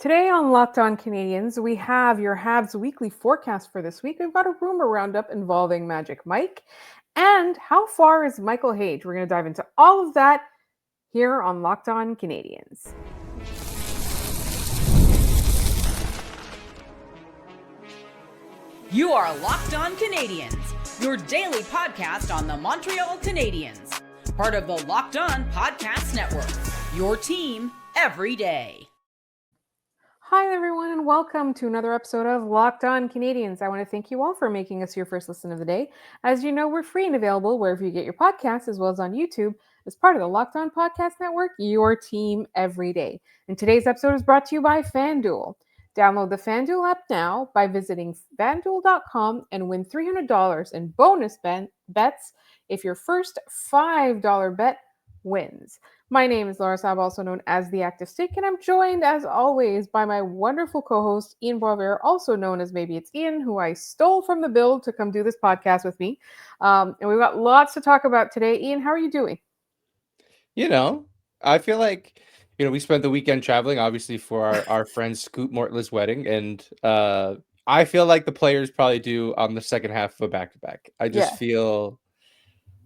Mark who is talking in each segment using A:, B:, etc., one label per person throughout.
A: Today on Locked On Canadians, we have your Habs weekly forecast for this week. We've got a rumor roundup involving Magic Mike. And how far is Michael Hage? We're going to dive into all of that here on Locked On Canadians.
B: You are Locked On Canadiens, your daily podcast on the Montreal Canadiens. Part of the Locked On Podcast Network, your team every day.
A: Hi, everyone, and welcome to another episode of Locked On Canadians. I want to thank you all for making us your first listen of the day. As you know, we're free and available wherever you get your podcasts, as well as on YouTube, as part of the Locked On Podcast Network, your team every day. And today's episode is brought to you by FanDuel. Download the FanDuel app now by visiting FanDuel.com and win $300 in bonus bets if your first $5 bet wins. My name is Laura Saab, also known as The Active Stick, and I'm joined, as always, by my wonderful co-host, Ian Boisvert, also known as Maybe It's Ian, who I stole from the build to come do this podcast with me. And we've got lots to talk about today. Ian, how are you doing?
C: I feel like, we spent the weekend traveling, obviously, for our friend Scoot Mortle's wedding, and I feel like the players probably do on the second half of a back-to-back. I just feel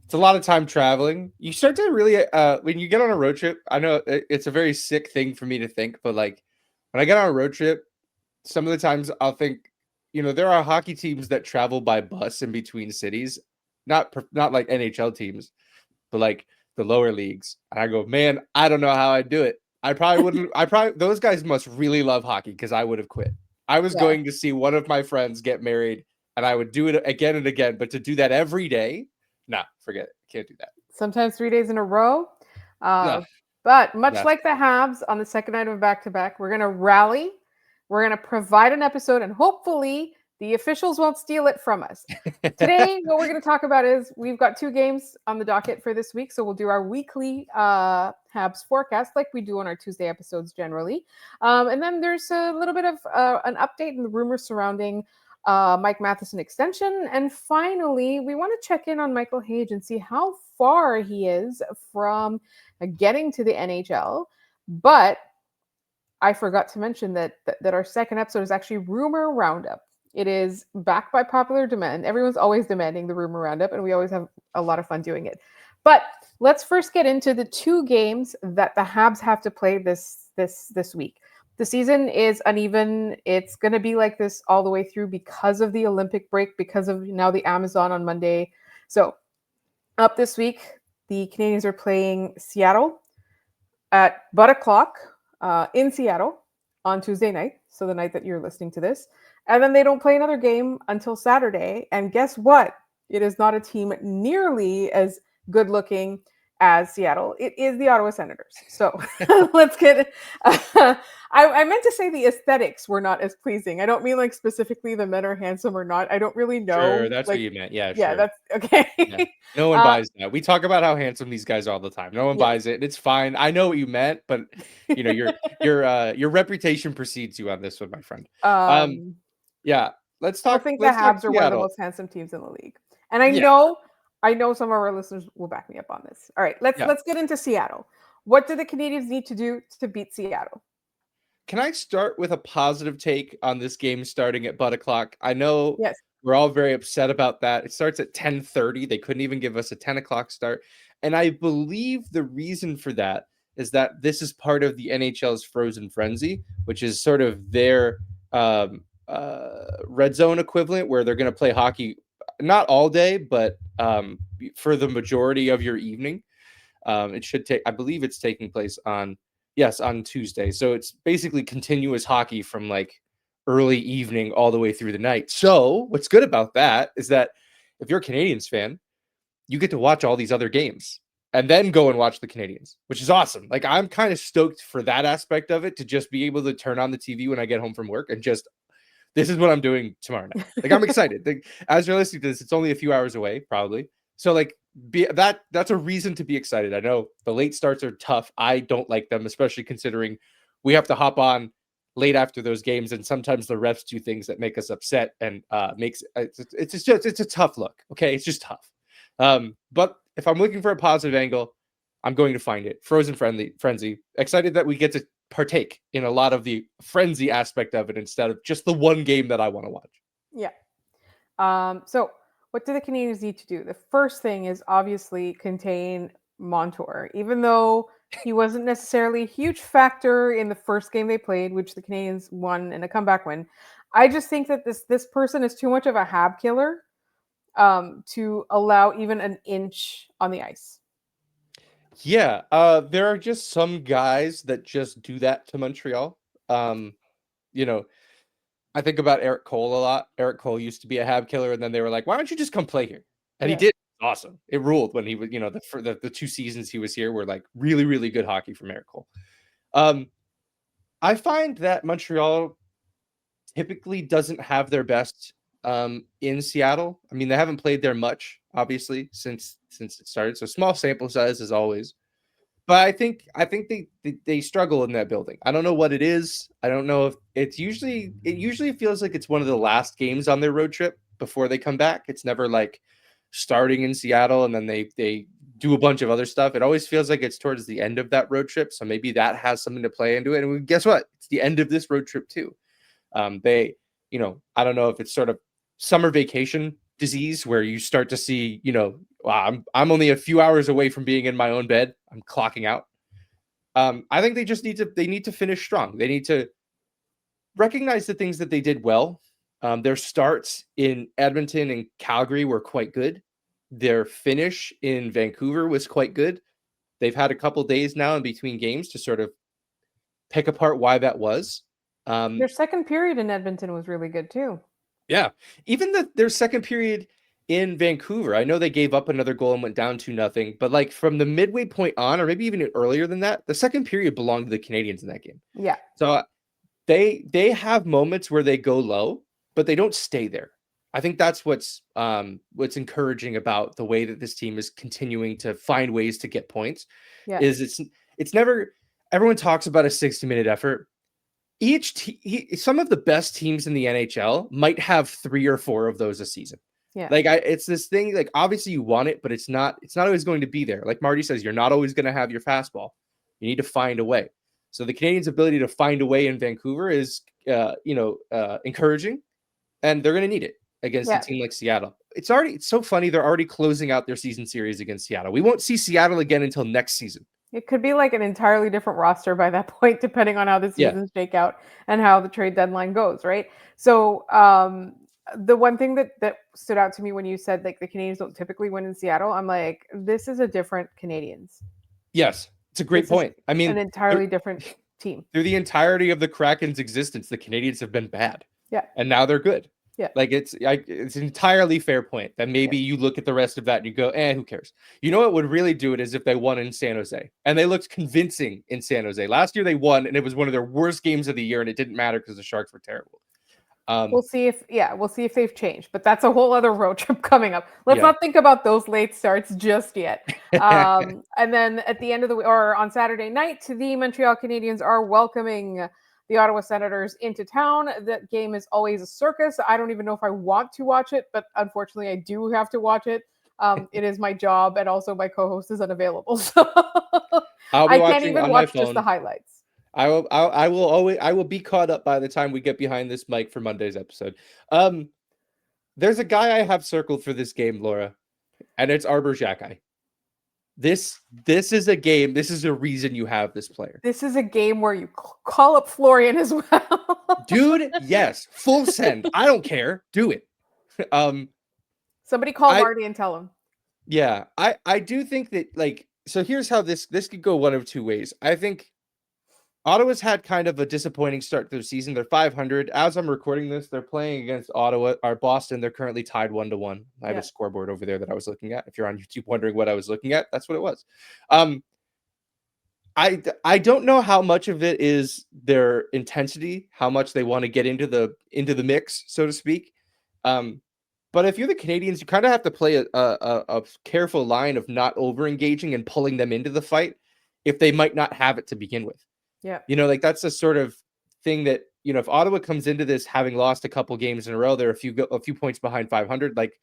C: it's a lot of time traveling. You start to really, when you get on a road trip, I know it's a very sick thing for me to think, but like when I get on a road trip, some of the times I'll think, there are hockey teams that travel by bus in between cities, not like NHL teams, but like the lower leagues. And I go, man, I don't know how I'd do it. I probably wouldn't. Those guys must really love hockey because I would have quit. I was going to see one of my friends get married and I would do it again and again, but to do that every day, nah, forget it. Can't do that.
A: Sometimes 3 days in a row. But much like the Habs on the second night of a back-to-back, we're going to rally. We're going to provide an episode, and hopefully the officials won't steal it from us. Today, what we're going to talk about is we've got 2 games on the docket for this week, so we'll do our weekly Habs forecast like we do on our Tuesday episodes generally. And then there's a little bit of an update in the rumors surrounding Mike Matheson extension. And finally, we want to check in on Michael Hage and see how far he is from getting to the NHL. But I forgot to mention that our second episode is actually Rumor Roundup. It is backed by popular demand. Everyone's always demanding the Rumor Roundup, and we always have a lot of fun doing it. But let's first get into the 2 games that the Habs have to play this week. The season is uneven. It's going to be like this all the way through because of the Olympic break, because of now the Amazon on Monday. So up this week, the Canadiens are playing Seattle at about o'clock in Seattle on Tuesday night. So the night that you're listening to this. And then they don't play another game until Saturday. And guess what? It is not a team nearly as good looking as Seattle. It is the Ottawa Senators. So let's get I meant to say the aesthetics were not as pleasing. I don't mean like specifically the men are handsome or not. I don't really know.
C: Sure, that's what you meant. Yeah,
A: sure. That's okay.
C: Yeah. No one buys that. We talk about how handsome these guys are all the time. No one buys it. It's fine. I know what you meant, but your reputation precedes you on this one, my friend. Let's talk.
A: I think the Habs are one of the most handsome teams in the league. And I know some of our listeners will back me up on this. All right, let's get into Seattle. What do the Canadiens need to do to beat Seattle?
C: Can I start with a positive take on this game starting at butt o'clock? I know we're all very upset about that. It starts at 10:30. They couldn't even give us a 10 o'clock start. And I believe the reason for that is that this is part of the NHL's Frozen Frenzy, which is sort of their red zone equivalent where they're going to play hockey not all day, but for the majority of your evening. It should take, I believe it's taking place on Tuesday. So it's basically continuous hockey from like early evening all the way through the night. So what's good about that is that if you're a Canadiens fan, you get to watch all these other games and then go and watch the Canadiens, which is awesome. Like I'm kind of stoked for that aspect of it, to just be able to turn on the TV when I get home from work and just, this is what I'm doing tomorrow night. Like I'm excited. Like, as you're listening to this, it's only a few hours away, probably. So like that's a reason to be excited. I know the late starts are tough. I don't like them, especially considering we have to hop on late after those games, and sometimes the refs do things that make us upset and makes it's a tough look. Okay, it's just tough. But if I'm looking for a positive angle, I'm going to find it. Frozen Frenzy. Excited that we get to partake in a lot of the frenzy aspect of it instead of just the one game that I want to watch.
A: Yeah. So what do the Canadiens need to do? The first thing is obviously contain Montour, even though he wasn't necessarily a huge factor in the first game they played, which the Canadiens won in a comeback win. I just think that this person is too much of a hab killer to allow even an inch on the ice.
C: Yeah, there are just some guys that just do that to Montreal. You know, I think about Eric Cole a lot. Eric Cole used to be a hab killer, and then they were like, "Why don't you just come play here?" And he did. Awesome. It ruled when he was, the 2 seasons he was here were like really, really good hockey from Eric Cole. I find that Montreal typically doesn't have their best in Seattle. I mean, they haven't played there much, obviously, since it started. So small sample size as always. But I think they struggle in that building. I don't know what it is. I don't know if it usually feels like it's one of the last games on their road trip before they come back. It's never like starting in Seattle and then they do a bunch of other stuff. It always feels like it's towards the end of that road trip. So maybe that has something to play into it. And guess what? It's the end of this road trip too. I don't know if it's sort of summer vacation disease where you start to see, wow, I'm only a few hours away from being in my own bed. I'm clocking out. I think they need to finish strong. They need to recognize the things that they did well. Their starts in Edmonton and Calgary were quite good. Their finish in Vancouver was quite good. They've had a couple days now in between games to sort of pick apart why that was.
A: Their second period in Edmonton was really good too.
C: Yeah, even their second period in Vancouver, I know they gave up another goal and went down 2-0, but like from the midway point on, or maybe even earlier than that, the second period belonged to the Canadiens in that game.
A: Yeah.
C: So they have moments where they go low, but they don't stay there. I think that's what's encouraging about the way that this team is continuing to find ways to get points.
A: Yeah.
C: Is it's never, everyone talks about a 60-minute effort. Some of the best teams in the NHL might have 3 or 4 of those a season.
A: Yeah.
C: Like it's this thing, like obviously you want it, but it's not always going to be there. Like Marty says, you're not always going to have your fastball. You need to find a way. So the Canadiens' ability to find a way in Vancouver is, encouraging, and they're going to need it against a team like Seattle. It's so funny. They're already closing out their season series against Seattle. We won't see Seattle again until next season.
A: It could be like an entirely different roster by that point, depending on how the seasons shake out and how the trade deadline goes, right? So the one thing that stood out to me when you said like the Canadiens don't typically win in Seattle, I'm like, this is a different Canadiens.
C: Yes, it's a great point. I mean,
A: an entirely different team.
C: Through the entirety of the Kraken's existence, the Canadiens have been bad.
A: Yeah.
C: And now they're good.
A: Yeah.
C: Like it's an entirely fair point that maybe you look at the rest of that and you go, who cares? You know what would really do it is if they won in San Jose. And they looked convincing in San Jose. Last year they won and it was one of their worst games of the year and it didn't matter because the Sharks were terrible.
A: We'll see if they've changed, but that's a whole other road trip coming up. Let's not think about those late starts just yet. And then at the end of or on Saturday night, the Montreal Canadiens are welcoming the Ottawa Senators into town. That game is always a circus. I don't even know if I want to watch it, but unfortunately I do have to watch it. It is my job, and also my co-host is unavailable. So I can't even watch just the highlights.
C: I will be caught up by the time we get behind this mic for Monday's episode. There's a guy I have circled for this game, Laura, and it's Arber Xhekaj. This is a game. This is a reason you have this player.
A: This is a game where you call up Florian as well.
C: Dude, yes. Full send. I don't care. Do it.
A: Somebody call Marty and tell him.
C: Yeah. I do think that, like, so here's how this could go one of two ways. I think Ottawa's had kind of a disappointing start to the season. They're 500. As I'm recording this, they're playing against Boston. They're currently tied 1-1. I have a scoreboard over there that I was looking at. If you're on YouTube wondering what I was looking at, that's what it was. I don't know how much of it is their intensity, how much they want to get into the mix, so to speak. But if you're the Canadiens, you kind of have to play a careful line of not over engaging and pulling them into the fight if they might not have it to begin with.
A: Yeah.
C: Like that's a sort of thing that, if Ottawa comes into this having lost a couple games in a row, they're a few points behind 500. Like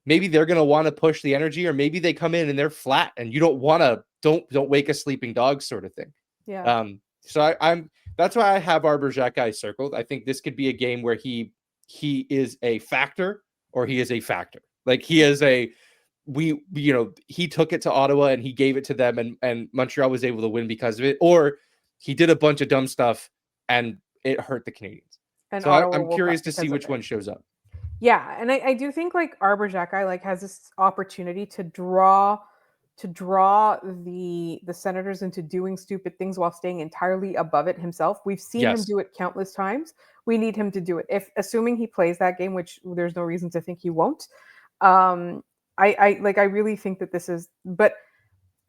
C: maybe they're going to want to push the energy, or maybe they come in and they're flat and you don't want to don't wake a sleeping dog sort of thing.
A: Yeah.
C: So I'm that's why I have Arber Xhekaj circled. I think this could be a game where he is a factor or he is a factor. Like he is he took it to Ottawa and he gave it to them and Montreal was able to win because of it, or he did a bunch of dumb stuff and it hurt the Canadiens.
A: And
C: So
A: Ottawa
C: I'm
A: woke
C: curious
A: up
C: to see
A: because of
C: which
A: it.
C: one shows up.
A: Yeah, and I do think like Arber Xhekaj like has this opportunity to draw the Senators into doing stupid things while staying entirely above it himself. We've seen him
C: Yes.
A: do it countless times. We need him to do it. If assuming he plays that game, which there's no reason to think he won't. I really think that this is, but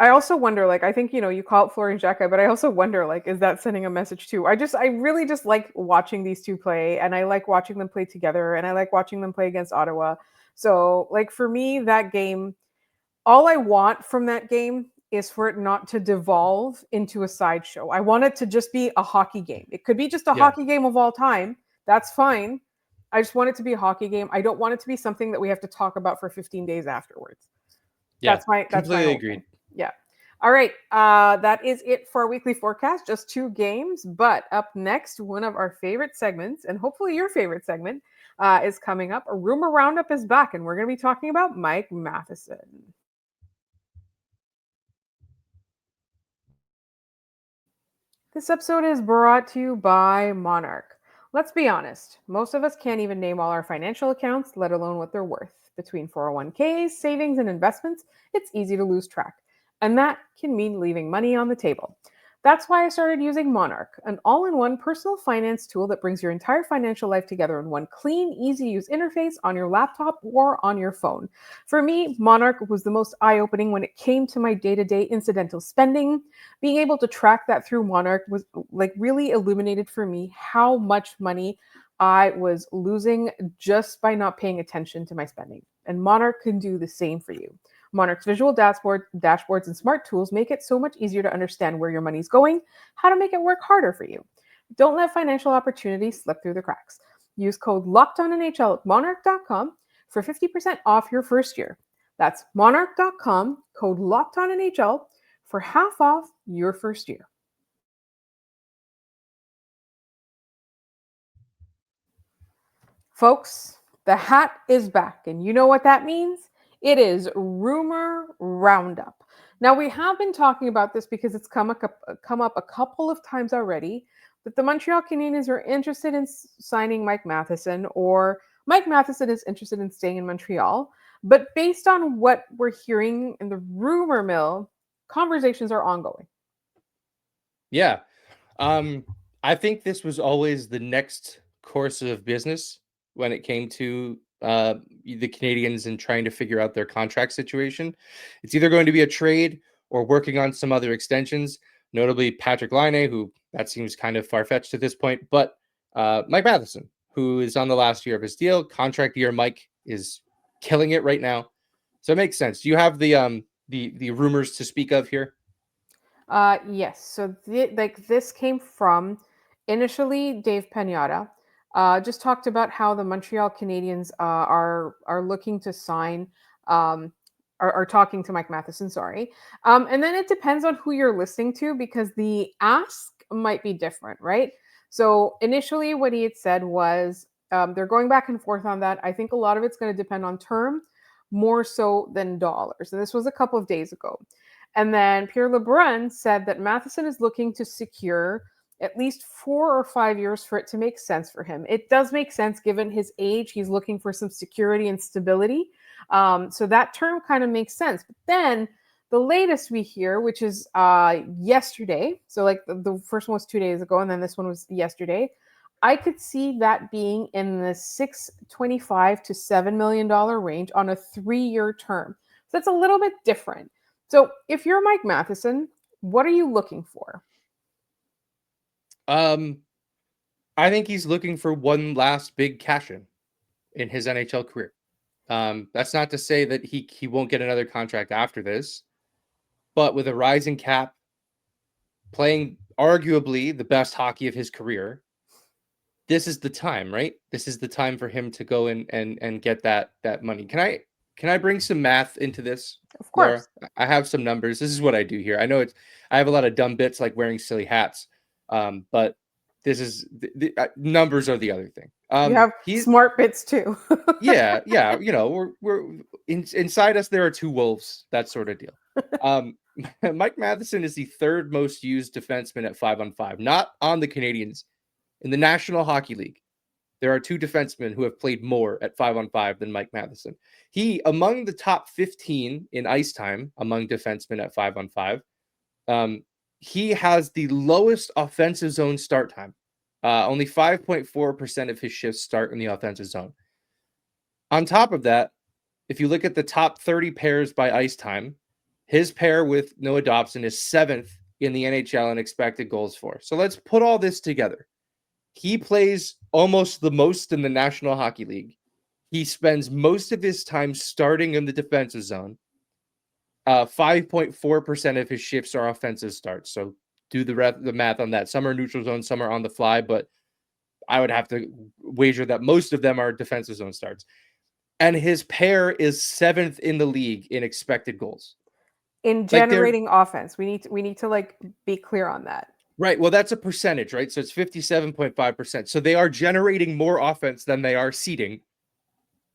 A: I also wonder, like, I think, you call it Florian Xhekaj, but I also wonder, like, is that sending a message too? I really just like watching these two play, and I like watching them play together, and I like watching them play against Ottawa. So, like, for me, that game, all I want from that game is for it not to devolve into a sideshow. I want it to just be a hockey game. It could be just a hockey game of all time. That's fine. I just want it to be a hockey game. I don't want it to be something that we have to talk about for 15 days afterwards.
C: Yeah,
A: That's my
C: completely
A: whole
C: agreed.
A: thing. Yeah. All right. That is it for our weekly forecast. Just 2 games. But up next, one of our favorite segments, and hopefully your favorite segment, is coming up. A rumor roundup is back, and we're going to be talking about Mike Matheson. This episode is brought to you by Monarch. Let's be honest, most of us can't even name all our financial accounts, let alone what they're worth. Between 401ks, savings, and investments, it's easy to lose track. And that can mean leaving money on the table. That's why I started using Monarch, an all-in-one personal finance tool that brings your entire financial life together in one clean, easy-to-use interface on your laptop or on your phone. For me, Monarch was the most eye-opening when it came to my day-to-day incidental spending. Being able to track that through Monarch was like really illuminated for me how much money I was losing just by not paying attention to my spending. And Monarch can do the same for you. Monarch's visual dashboards and smart tools make it so much easier to understand where your money's going, how to make it work harder for you. Don't let financial opportunities slip through the cracks. Use code LOCKEDONNHL at monarch.com for 50% off your first year. That's monarch.com, code LOCKEDONNHL for half off your first year. Folks, the hat is back, and you know what that means? It is Rumor Roundup. Now, we have been talking about this because it's come up a couple of times already, that the Montreal Canadiens are interested in signing Mike Matheson, or Mike Matheson is interested in staying in Montreal. But based on what we're hearing in the rumor mill, conversations are ongoing.
C: Yeah. I think this was always the next course of business when it came to the Canadiens and trying to figure out their contract situation. It's either going to be a trade or working on some other extensions, notably Patrick Laine, who that seems kind of far-fetched at this point, but Mike Matheson, who is on the last year of his deal. Contract year, Mike is killing it right now. So it makes sense. Do you have the rumors to speak of here?
A: Yes. So this came from initially Dave Pagnotta. Just talked about how the Montreal Canadiens are looking to sign, are talking to Mike Matheson. Sorry, and then it depends on who you're listening to because the ask might be different, right? So initially, what he had said was they're going back and forth on that. I think a lot of it's going to depend on term more so than dollars, and this was a couple of days ago. And then Pierre LeBrun said that Matheson is looking to secure at least 4 or 5 years for it to make sense for him. It does make sense given his age. He's looking for some security and stability. So that term kind of makes sense. But then the latest we hear, which is yesterday, so like the first one was 2 days ago, and then this one was yesterday, I could see that being in the $6.25 to $7 million range on a 3-year term. So that's a little bit different. So if you're Mike Matheson, what are you looking for?
C: I think he's looking for one last big cash in his NHL career. That's not to say that he won't get another contract after this, but with a rising cap, playing arguably the best hockey of his career, this is the time, right? This is the time for him to go in and get that money. Can I Can I bring some math into this?
A: Of course.
C: Laura? I have some numbers. This is what I do here. I know I have a lot of dumb bits like wearing silly hats. But this is numbers are the other thing.
A: You have smart bits too.
C: yeah. You know, we're inside us. There are two wolves, that sort of deal. Mike Matheson is the third most used defenseman at 5-on-5, not on the Canadiens. In the National Hockey League, there are two defensemen who have played more at 5-on-5 than Mike Matheson. He, among the top 15 in ice time among defensemen at 5-on-5, he has the lowest offensive zone start time. Only 5.4% of his shifts start in the offensive zone. On top of that, if you look at the top 30 pairs by ice time, his pair with Noah Dobson is 7th in the NHL in expected goals for. So let's put all this together. He plays almost the most in the National Hockey League. He spends most of his time starting in the defensive zone. 5.4% of his shifts are offensive starts. So do the math on that. Some are neutral zone, some are on the fly, but I would have to wager that most of them are defensive zone starts. And his pair is 7th in the league in expected goals.
A: In generating offense, we need to like be clear on that.
C: Right. Well, that's a percentage, right? So it's 57.5%. So they are generating more offense than they are seeding,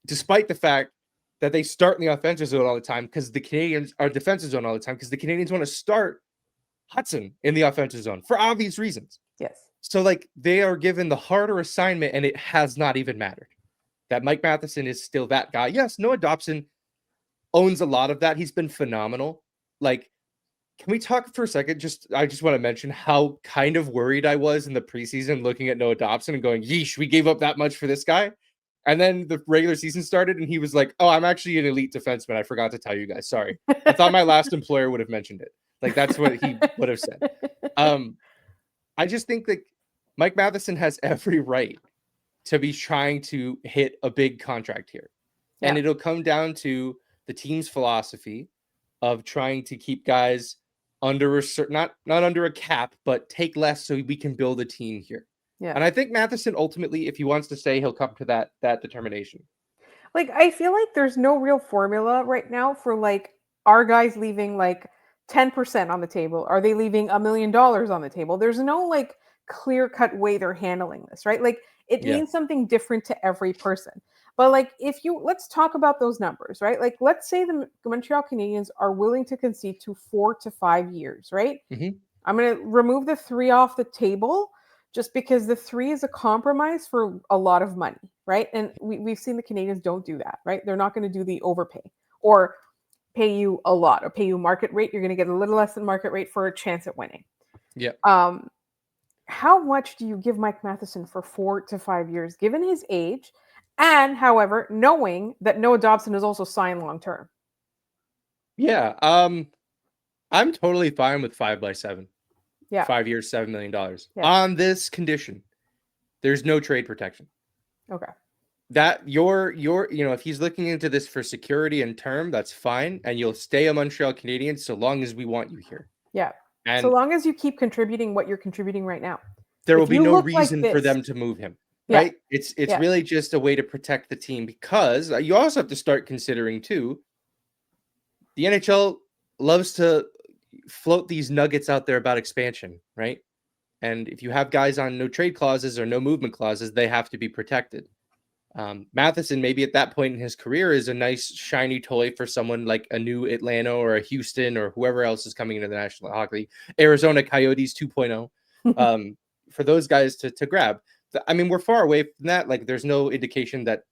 C: despite the fact that they start in the offensive zone all the time because the Canadiens are defensive zone all the time because the Canadiens want to start Hudson in the offensive zone for obvious reasons.
A: Yes.
C: So like they are given the harder assignment and it has not even mattered. That Mike Matheson is still that guy. Yes, Noah Dobson owns a lot of that. He's been phenomenal. Like, can we talk for a second? I just want to mention how kind of worried I was in the preseason looking at Noah Dobson and going, yeesh, we gave up that much for this guy. And then the regular season started and he was like, oh, I'm actually an elite defenseman. I forgot to tell you guys. Sorry. I thought my last employer would have mentioned it. Like, that's what he would have said. I just think that Mike Matheson has every right to be trying to hit a big contract here. Yeah. And it'll come down to the team's philosophy of trying to keep guys under a certain, not under a cap, but take less so we can build a team here. Yeah. And I think Matheson ultimately, if he wants to stay, he'll come to that determination.
A: Like, I feel like there's no real formula right now for like, are guys leaving like 10% on the table? Are they leaving $1 million on the table? There's no like clear-cut way they're handling this, right? Like it means something different to every person. But like, let's talk about those numbers, right? Like, let's say the Montreal Canadiens are willing to concede to 4 to 5 years, right? Mm-hmm. I'm going to remove the 3 off the table just because the 3 is a compromise for a lot of money, right? And we've seen the Canadiens don't do that, right? They're not going to do the overpay or pay you a lot or pay you market rate. You're going to get a little less than market rate for a chance at winning.
C: Yeah.
A: How much do you give Mike Matheson for 4 to 5 years, given his age? And, however, knowing that Noah Dobson is also signed long-term.
C: Yeah. I'm totally fine with 5x7.
A: Yeah.
C: 5 years, $7 million. Yeah. On this condition, there's no trade protection.
A: Okay.
C: That if he's looking into this for security and term, that's fine. And you'll stay a Montreal Canadian so long as we want you here.
A: Yeah. And so long as you keep contributing what you're contributing right now.
C: There will be no reason for them to move him. Right? Yeah. It's really just a way to protect the team because you also have to start considering too, the NHL loves to float these nuggets out there about expansion, right? And if you have guys on no trade clauses or no movement clauses, they have to be protected. Matheson, maybe at that point in his career, is a nice shiny toy for someone like a new Atlanta or a Houston or whoever else is coming into the National Hockey League, Arizona Coyotes 2.0, for those guys to grab. I mean, we're far away from that. Like, there's no indication that,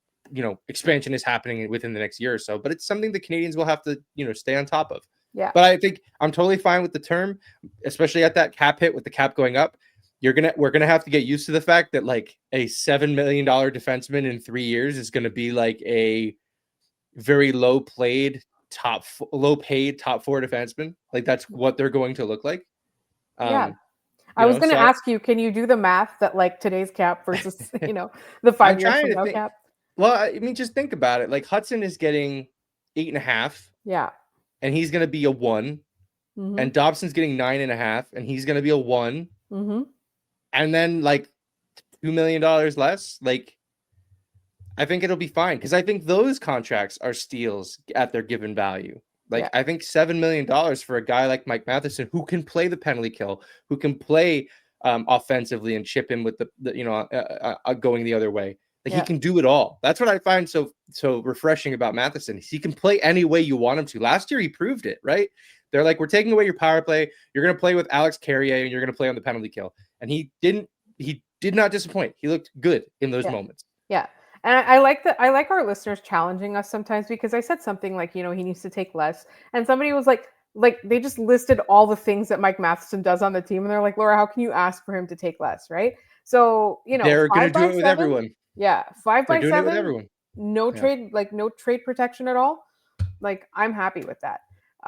C: expansion is happening within the next year or so, but it's something the Canadiens will have to, stay on top of.
A: Yeah.
C: But I think I'm totally fine with the term, especially at that cap hit with the cap going up. We're going to have to get used to the fact that like a $7 million defenseman in 3 years is going to be like a very low paid top 4 defenseman. Like that's what they're going to look like.
A: Yeah. I was going to ask you, can you do the math that like today's cap versus, the 5 years from now cap?
C: Well, I mean, just think about it. Like Hudson is getting 8.5.
A: Yeah.
C: And he's going to be a 1. Mm-hmm. And Dobson's getting 9.5 and he's going to be a 1. Mm-hmm. And then like $2 million less. Like, I think it'll be fine because I think those contracts are steals at their given value. Like, I think $7 million for a guy like Mike Matheson who can play the penalty kill, who can play offensively and chip in with the going the other way. Like, he can do it all. That's what I find so refreshing about Matheson. He can play any way you want him to. Last year, he proved it, right? They're like, we're taking away your power play. You're going to play with Alex Carrier, and you're going to play on the penalty kill. And he did not disappoint. He looked good in those moments.
A: Yeah. And I like our listeners challenging us sometimes, because I said something like, he needs to take less. And somebody was like they just listed all the things that Mike Matheson does on the team. And they're like, Laura, how can you ask for him to take less? Right. So,
C: they're going to do it with everyone.
A: Yeah. 5 by 7.
C: Doing it with everyone.
A: No trade, no trade protection at all. Like, I'm happy with that.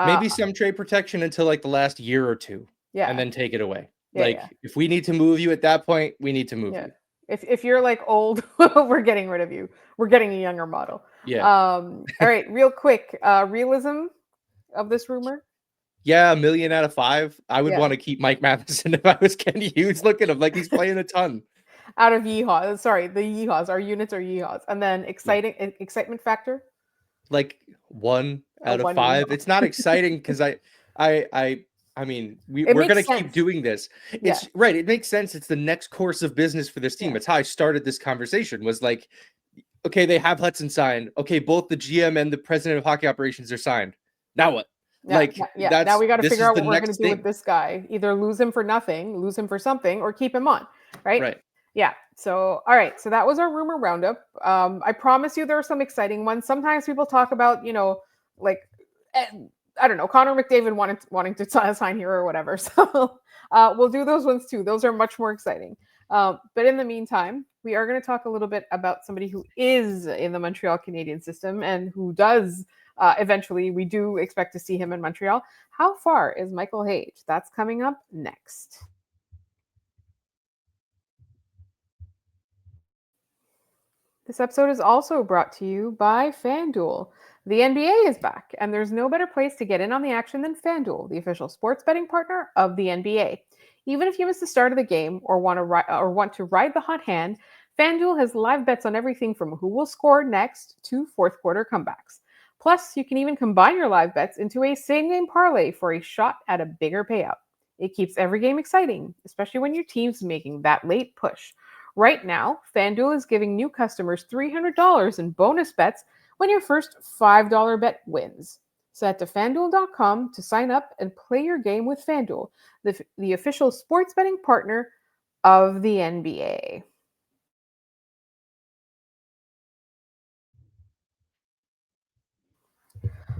C: Maybe some trade protection until like the last year or two.
A: Yeah.
C: And then take it away.
A: Yeah,
C: if we need to move you at that point, we need to move you.
A: If you're like old, we're getting rid of you. We're getting a younger model.
C: Yeah.
A: All right, real quick, realism of this rumor.
C: Yeah, 1 million out of 5. I would want to keep Mike Matheson if I was Kenny Hughes. Look at him, like he's playing a ton.
A: Out of yeehaws, sorry, the yeehaws. Our units are yeehaws, and then excitement factor.
C: Like 1 out of 5. Yeehaw. It's not exciting because I mean, we're going to keep doing this. It's right. It makes sense. It's the next course of business for this team. It's how I started this conversation, was like, okay, they have Hudson signed. Okay, both the GM and the president of hockey operations are signed. Now what?
A: Now we got to figure out what we're going to do with this guy. Either lose him for nothing, lose him for something, or keep him on. Right. Yeah. So, all right. So that was our rumor roundup. I promise you there are some exciting ones. Sometimes people talk about, like, I don't know, Connor McDavid wanting to sign here or whatever. So we'll do those ones too. Those are much more exciting. But in the meantime, we are going to talk a little bit about somebody who is in the Montreal Canadiens system and who does eventually, we do expect to see him in Montreal. How far is Michael Hage? That's coming up next. This episode is also brought to you by FanDuel. The NBA is back, and there's no better place to get in on the action than FanDuel, the official sports betting partner of the NBA. Even if you miss the start of the game or want to ride the hot hand, FanDuel has live bets on everything from who will score next to fourth quarter comebacks. Plus, you can even combine your live bets into a same-game parlay for a shot at a bigger payout. It keeps every game exciting, especially when your team's making that late push. Right now, FanDuel is giving new customers $300 in bonus bets when your first $5 bet wins. So head to FanDuel.com to sign up and play your game with FanDuel, the official sports betting partner of the NBA.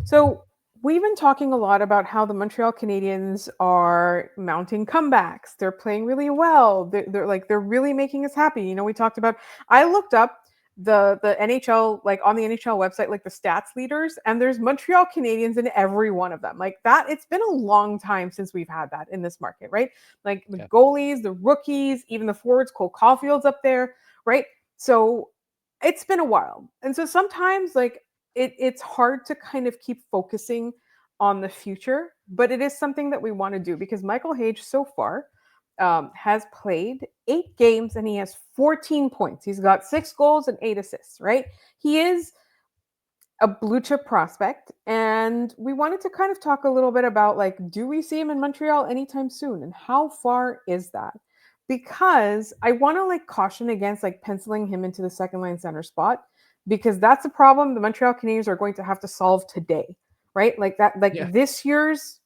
A: So we've been talking a lot about how the Montreal Canadiens are mounting comebacks. They're playing really well. They're really making us happy. We talked about, I looked up the NHL, like on the NHL website, like the stats leaders, and there's Montreal Canadiens in every one of them. Like that, it's been a long time since we've had that in this market, right? Like the goalies, the rookies, even the forwards, Cole Caulfield's up there, right? So it's been a while. And so sometimes like it's hard to kind of keep focusing on the future, but it is something that we want to do because Michael Hage so far has played 8 games and he has 14 points. He's got 6 goals and 8 assists, right? He is a blue chip prospect. And we wanted to kind of talk a little bit about, like, do we see him in Montreal anytime soon? And how far is that? Because I want to like caution against like penciling him into the second line center spot, because that's a problem the Montreal Canadiens are going to have to solve today, right? Like that, like this year's,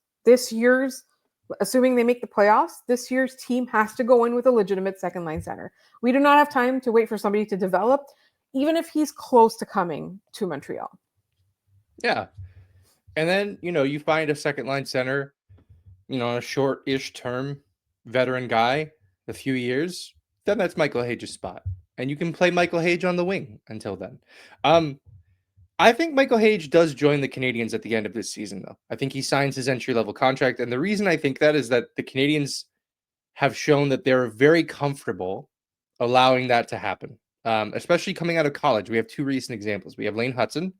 A: assuming they make the playoffs, this year's team has to go in with a legitimate second line center. We do not have time to wait for somebody to develop, even if he's close to coming to Montreal.
C: Yeah. And then, you find a second line center, a short-ish term veteran guy, a few years, then that's Michael Hage's spot. And you can play Michael Hage on the wing until then. I think Michael Hage does join the Canadiens at the end of this season, though. I think he signs his entry-level contract. And the reason I think that is that the Canadiens have shown that they're very comfortable allowing that to happen, especially coming out of college. We have 2 recent examples. We have Lane Hutson,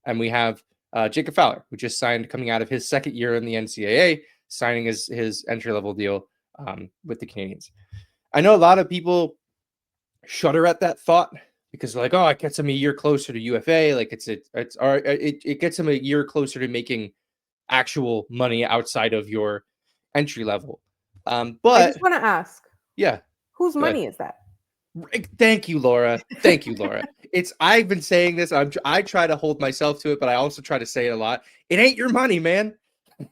C: and we have Jacob Fowler, who just signed coming out of his second year in the NCAA, signing his entry-level deal with the Canadiens. I know a lot of people shudder at that thought because like, oh, it gets him a year closer to UFA. Like it gets him a year closer to making actual money outside of your entry level.
A: I
C: But
A: just want to ask,
C: yeah,
A: whose money is that?
C: thank you, Laura. Thank you, Laura. I've been saying this. I try to hold myself to it, but I also try to say it a lot. It ain't your money, man.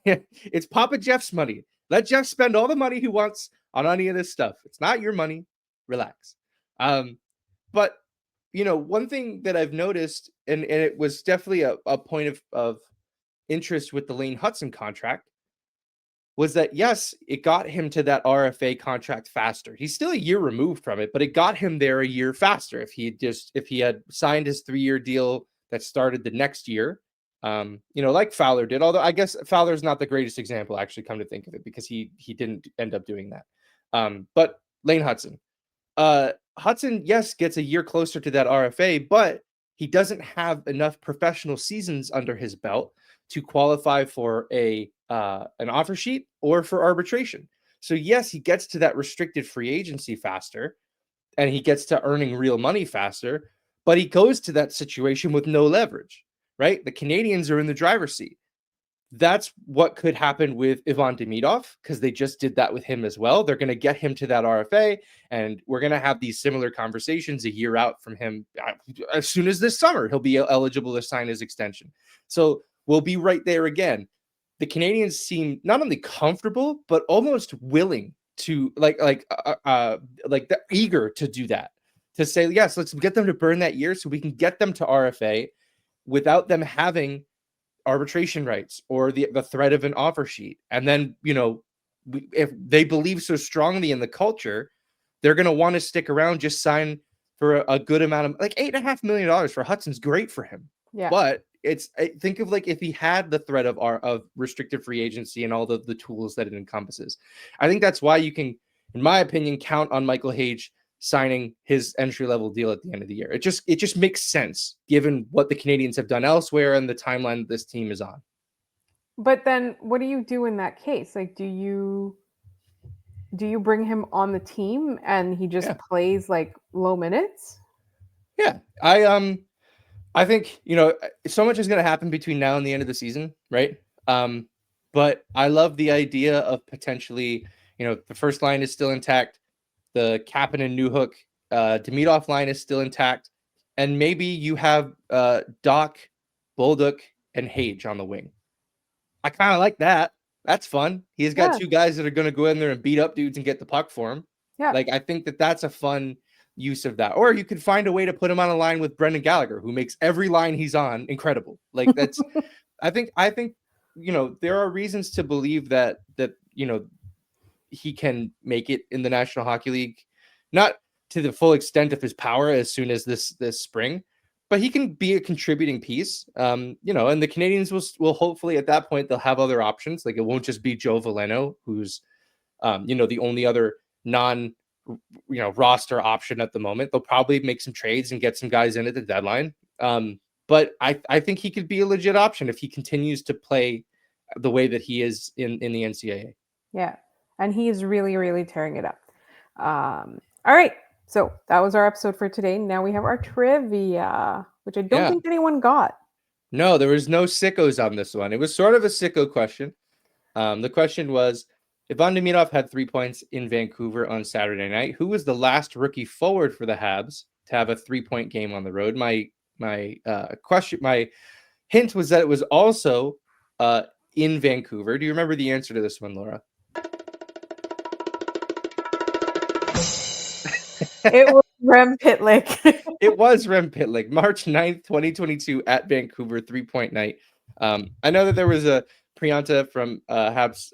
C: It's Papa Jeff's money. Let Jeff spend all the money he wants on any of this stuff. It's not your money. Relax. But one thing that I've noticed, and it was definitely a point of interest with the Lane Hutson contract, was that, yes, it got him to that RFA contract faster. He's still a year removed from it, but it got him there a year faster. If he had signed his 3-year deal that started the next year, like Fowler did, although I guess Fowler's not the greatest example, actually, come to think of it, because he didn't end up doing that. But Lane Hutson, yes, gets a year closer to that RFA, but he doesn't have enough professional seasons under his belt to qualify for an offer sheet or for arbitration. So yes, he gets to that restricted free agency faster, and he gets to earning real money faster, but he goes to that situation with no leverage, right? The Canadiens are in the driver's seat. That's what could happen with Ivan Demidov, because they just did that with him as well. They're going to get him to that RFA, and we're going to have these similar conversations a year out from him. As soon as this summer, he'll be eligible to sign his extension. So we'll be right there again. The Canadiens seem not only comfortable, but almost willing to eager to do that, to say, yes, let's get them to burn that year so we can get them to RFA without them having arbitration rights or the threat of an offer sheet. And then, if they believe so strongly in the culture, they're going to want to stick around, just sign for a good amount of, like, $8.5 million for Hudson's great for him.
A: Yeah.
C: But think of, like, if he had the threat of restricted free agency and all the tools that it encompasses. I think that's why you can, in my opinion, count on Michael Hage signing his entry-level deal at the end of the year. It just makes sense given what the Canadiens have done elsewhere and the timeline that this team is on.
A: But then what do you do in that case? Like, do you bring him on the team and he just plays like low minutes?
C: Yeah. I think, so much is going to happen between now and the end of the season, right? But I love the idea of potentially, the first line is still intact. The Kapanen and Newhook, Demidov line is still intact. And maybe you have Doc, Bolduc, and Hage on the wing. I kind of like that. That's fun. He's got two guys that are going to go in there and beat up dudes and get the puck for him. Yeah. Like, I think that's a fun use of that. Or you could find a way to put him on a line with Brendan Gallagher, who makes every line he's on incredible. Like, that's, I think, there are reasons to believe that, he can make it in the National Hockey League, not to the full extent of his power as soon as this spring, but he can be a contributing piece. And the Canadiens will hopefully at that point, they'll have other options. Like, it won't just be Joe Veleno, who's, the only other roster option at the moment. They'll probably make some trades and get some guys in at the deadline. But I think he could be a legit option if he continues to play the way that he is in the NCAA.
A: Yeah. And he's really, really tearing it up. All right. So that was our episode for today. Now we have our trivia, which I don't think anyone got.
C: No, there was no sickos on this one. It was sort of a sicko question. The question was, Ivan Demidov had 3 points in Vancouver on Saturday night. Who was the last rookie forward for the Habs to have a 3-point game on the road? My hint was that it was also in Vancouver. Do you remember the answer to this one, Laura?
A: It was Rem Pitlick.
C: It was Rem Pitlick. March 9th, 2022 at Vancouver, 3-point night. I know that there was a Prianta from Habs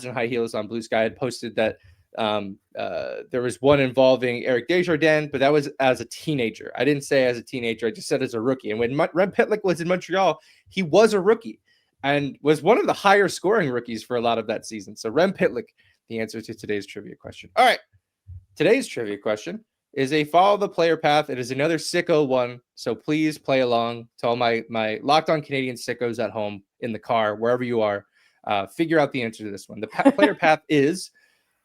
C: and High Heels on Blue Sky had posted that there was one involving Eric Desjardins, but that was as a teenager. I didn't say as a teenager. I just said as a rookie. And when Rem Pitlick was in Montreal, he was a rookie and was one of the higher scoring rookies for a lot of that season. So Rem Pitlick, the answer to today's trivia question. All right. Today's trivia question is a follow the player path. It is another sicko one. So please play along to all my Locked On Canadian sickos at home, in the car, wherever you are. Figure out the answer to this one. The player path is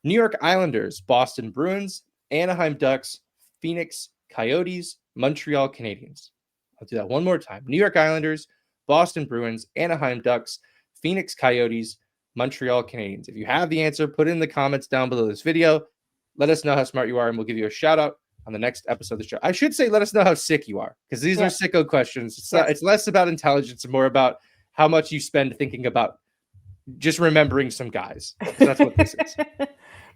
C: New York Islanders, Boston Bruins, Anaheim Ducks, Phoenix Coyotes, Montreal Canadiens. I'll do that one more time. New York Islanders, Boston Bruins, Anaheim Ducks, Phoenix Coyotes, Montreal Canadiens. If you have the answer, put it in the comments down below this video. Let us know how smart you are, and we'll give you a shout out on the next episode of the show. I should say, let us know how sick you are, because these are sicko questions. It's less about intelligence and more about how much you spend thinking about just remembering some guys. That's what this is.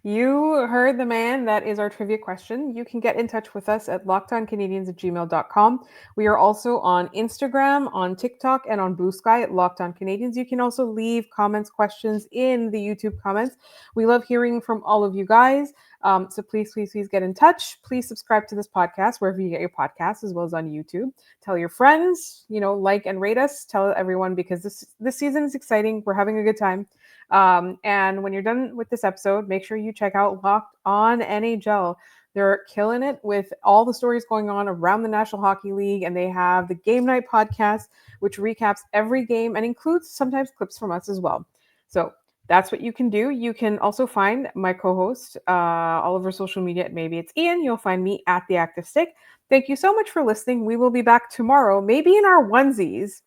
A: You heard the man. That is our trivia question. You can get in touch with us at lockedoncanadians@gmail.com. We are also on Instagram, on TikTok, and on Blue Sky at Locked On Canadians. You can also leave comments, questions in the YouTube comments. We love hearing from all of you guys. So please get in touch. Please subscribe to this podcast wherever you get your podcasts, as well as on YouTube. Tell your friends, like and rate us. Tell everyone, because this season is exciting. We're having a good time. And when you're done with this episode, make sure you check out Locked On NHL. They're killing it with all the stories going on around the National Hockey League, and they have the Game Night podcast, which recaps every game and includes sometimes clips from us as well. So that's what you can do. You can also find my co-host all over social media at Maybe It's Ian. You'll find me at The Active Stick. Thank you so much for listening. We will be back tomorrow, maybe in our onesies.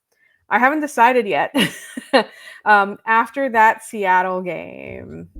A: I haven't decided yet. After that Seattle game.